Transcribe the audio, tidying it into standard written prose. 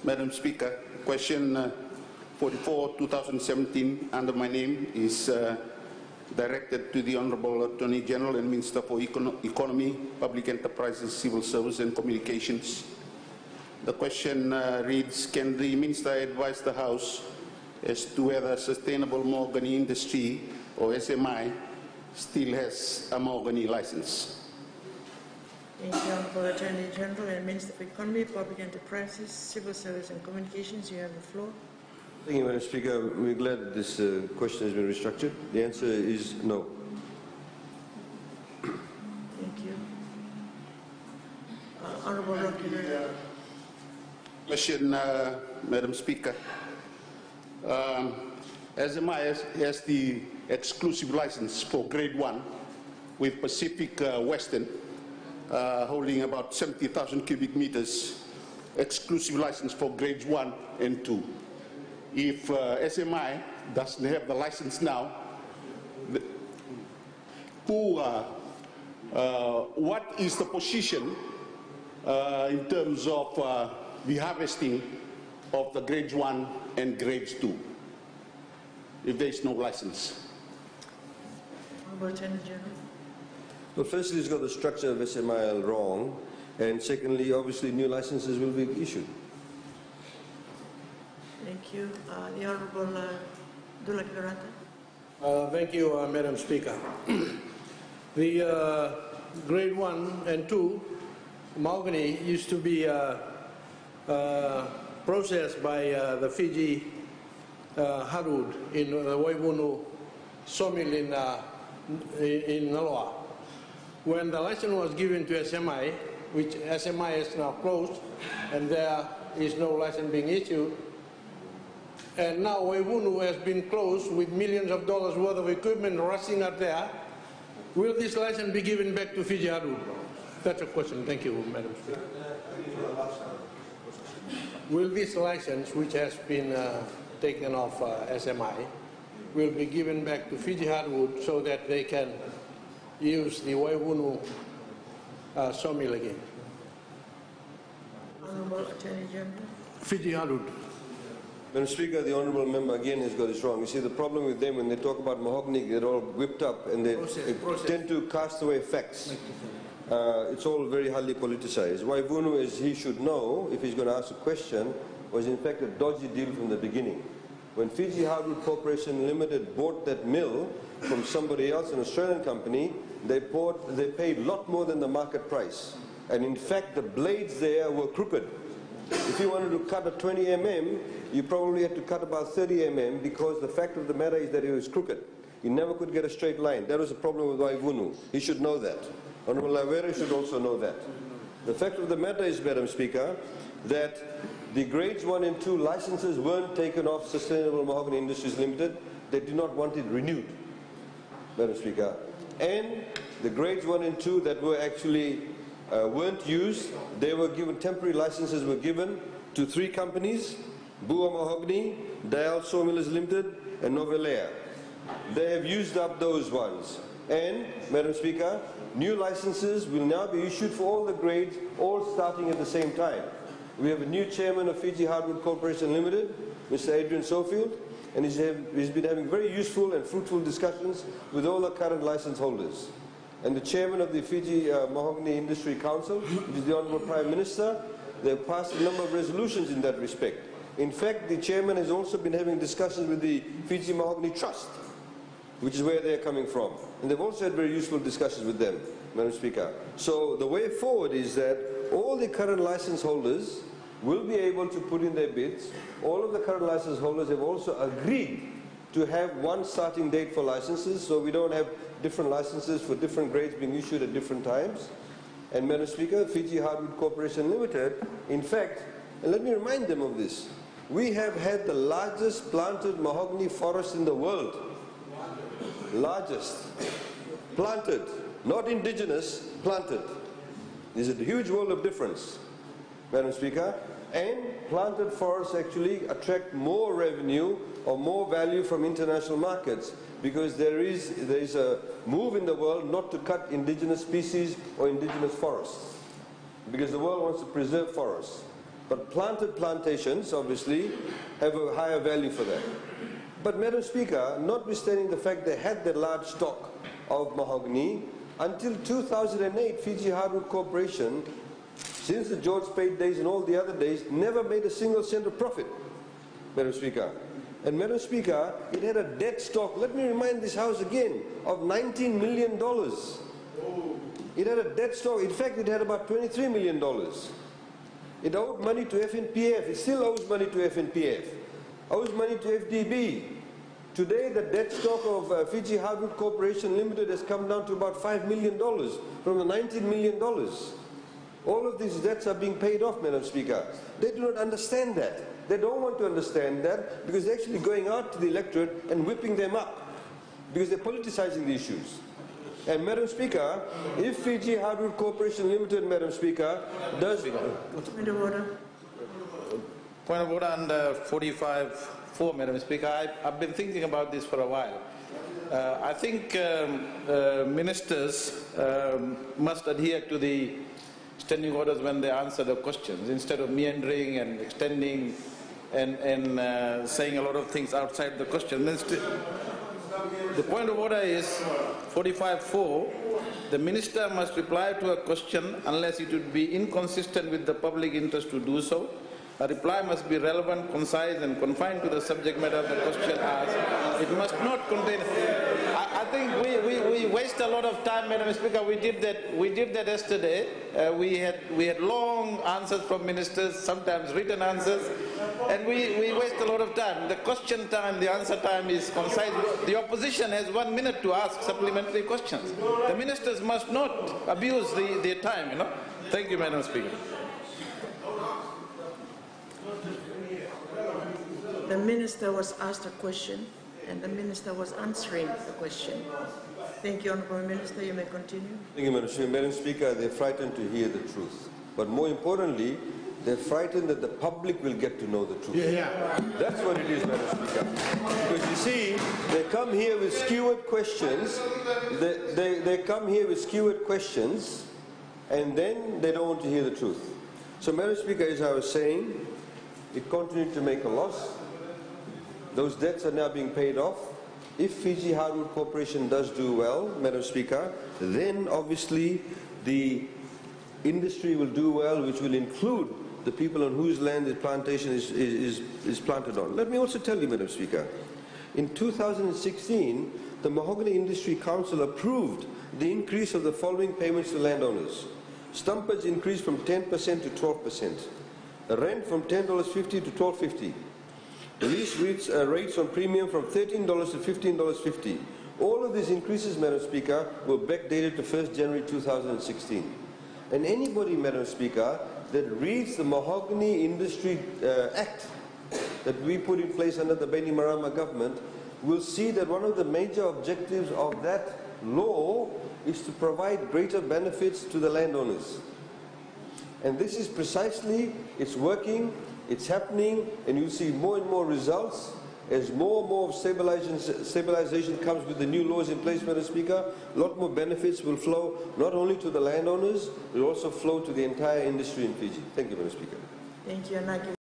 Madam Speaker, question 44, 2017, under my name, is directed to the Honourable Attorney General and Minister for Economy, Public Enterprises, Civil Service and Communications. The question reads, can the Minister advise the House as to whether sustainable mahogany industry, or SMI, still has a mahogany license? Thank you, Honourable Attorney General and Minister for Economy, Public Enterprises, Civil Service and Communications. You have the floor. Thank you, Madam Speaker. We're glad that this question has been restructured. The answer is no. Thank you. Honourable Rocky. Question, Madam Speaker. SMI has the exclusive license for Grade 1 with Pacific Western, holding about 70,000 cubic meters, exclusive license for Grades 1 and 2. If SMI doesn't have the license now, what is the position in terms of the harvesting of the Grades 1 and Grades 2, if there is no license? Honourable Attorney General. Well, firstly, it's got the structure of SMIL wrong, and secondly, obviously, new licenses will be issued. Thank you. The Honourable Dulak Virata. Thank you, Madam Speaker. The Grade 1 and 2 mahogany used to be processed by the Fiji hardwood in the Waivunu sawmill in Naloa. When the license was given to SMI, which SMI is now closed, and there is no license being issued, and now Waivunu has been closed with millions of dollars worth of equipment rusting out there, will this license be given back to Fiji hardwood? That's a question. Thank you, Madam Speaker. Will this license, which has been taken off SMI, will be given back to Fiji hardwood so that they can use the Waivunu sawmill again? Honourable Attorney General. Fiji hardwood. Madam Speaker, the Honourable Member again has got this wrong. You see, the problem with them, when they talk about mahogany, they're all whipped up and they tend to cast away facts. It's all very highly politicized. Waivunu, as he should know, if he's going to ask a question, was in fact a dodgy deal from the beginning. When Fiji Hardwood Corporation Limited bought that mill from somebody else, an Australian company, they paid a lot more than the market price. And in fact, the blades there were crooked. If you wanted to cut a 20 mm, you probably had to cut about 30 mm because the fact of the matter is that it was crooked. You never could get a straight line. That was a problem with Waivunu. He should know that. Honourable Lavera should also know that. The fact of the matter is, Madam Speaker, that the Grades 1 and 2 licenses weren't taken off Sustainable Mahogany Industries Limited. They did not want it renewed, Madam Speaker. And the Grades 1 and 2 that were actually weren't used, they were given, temporary licenses were given to 3 companies, Bua Mahogany, Dial Sawmillers Limited, and Novelea. They have used up those ones. And, Madam Speaker, new licenses will now be issued for all the grades, all starting at the same time. We have a new chairman of Fiji Hardwood Corporation Limited, Mr. Adrian Sofield, and he's been having very useful and fruitful discussions with all the current license holders. And the chairman of the Fiji Mahogany Industry Council, which is the Honourable Prime Minister, they have passed a number of resolutions in that respect. In fact, the chairman has also been having discussions with the Fiji Mahogany Trust, which is where they're coming from. And they've also had very useful discussions with them, Madam Speaker. So the way forward is that all the current license holders will be able to put in their bids. All of the current license holders have also agreed to have one starting date for licenses, so we don't have different licenses for different grades being issued at different times. And Madam Speaker, Fiji Hardwood Corporation Limited, in fact, and let me remind them of this, we have had the largest planted mahogany forest in the world. Largest. Planted. Not indigenous, planted. There's a huge world of difference, Madam Speaker. And planted forests actually attract more revenue or more value from international markets because there is a move in the world not to cut indigenous species or indigenous forests because the world wants to preserve forests. But planted plantations, obviously, have a higher value for that. But, Madam Speaker, notwithstanding the fact they had their large stock of mahogany, until 2008, Fiji Hardwood Corporation, since the George Speight days and all the other days, never made a single cent of profit, Madam Speaker. And, Madam Speaker, it had a debt stock, let me remind this House again, of $19 million. It had a debt stock, in fact, it had about $23 million. It owed money to FNPF, it still owes money to FNPF, owes money to FDB. Today, the debt stock of Fiji Hardwood Corporation Limited has come down to about $5 million from the $19 million. All of these debts are being paid off, Madam Speaker. They do not understand that. They don't want to understand that because they're actually going out to the electorate and whipping them up because they're politicizing the issues. And, Madam Speaker, if Fiji Hardwood Corporation Limited, Madam Speaker, does... Point of order. Point of order under 45(4), Madam Speaker. I've been thinking about this for a while. I think ministers must adhere to the standing orders when they answer the questions, instead of meandering and extending and saying a lot of things outside the question. The point of order is 45(4). The minister must reply to a question unless it would be inconsistent with the public interest to do so. A reply must be relevant, concise, and confined to the subject matter of the question asked. It must not contain... I think we waste a lot of time, Madam Speaker. We did that yesterday. We had long answers from ministers, sometimes written answers, and we waste a lot of time. The question time, the answer time is concise. The opposition has 1 minute to ask supplementary questions. The ministers must not abuse their time, you know. Thank you, Madam Speaker. The minister was asked a question, and the minister was answering the question. Thank you, Honourable Minister. You may continue. Thank you, Madam Speaker. Madam Speaker, they're frightened to hear the truth. But more importantly, they're frightened that the public will get to know the truth. That's what it is, Madam Speaker. Because you see, they come here with skewered questions. They come here with skewered questions, and then they don't want to hear the truth. So, Madam Speaker, as I was saying, it continued to make a loss. Those debts are now being paid off. If Fiji Hardwood Corporation does do well, Madam Speaker, then obviously the industry will do well, which will include the people on whose land the plantation is planted on. Let me also tell you, Madam Speaker, in 2016, the Mahogany Industry Council approved the increase of the following payments to landowners. Stumpage increased from 10% to 12%. Rent from $10.50 to $12.50. Lease rates on premium from $13 to $15.50. All of these increases, Madam Speaker, were backdated to 1st January 2016. And anybody, Madam Speaker, that reads the Mahogany Industry Act that we put in place under the Bainimarama government will see that one of the major objectives of that law is to provide greater benefits to the landowners. And this is precisely, it's working, it's happening, and you'll see more and more results as more and more stabilization comes with the new laws in place, Madam Speaker. A lot more benefits will flow not only to the landowners, but will also flow to the entire industry in Fiji. Thank you, Madam Speaker. Thank you.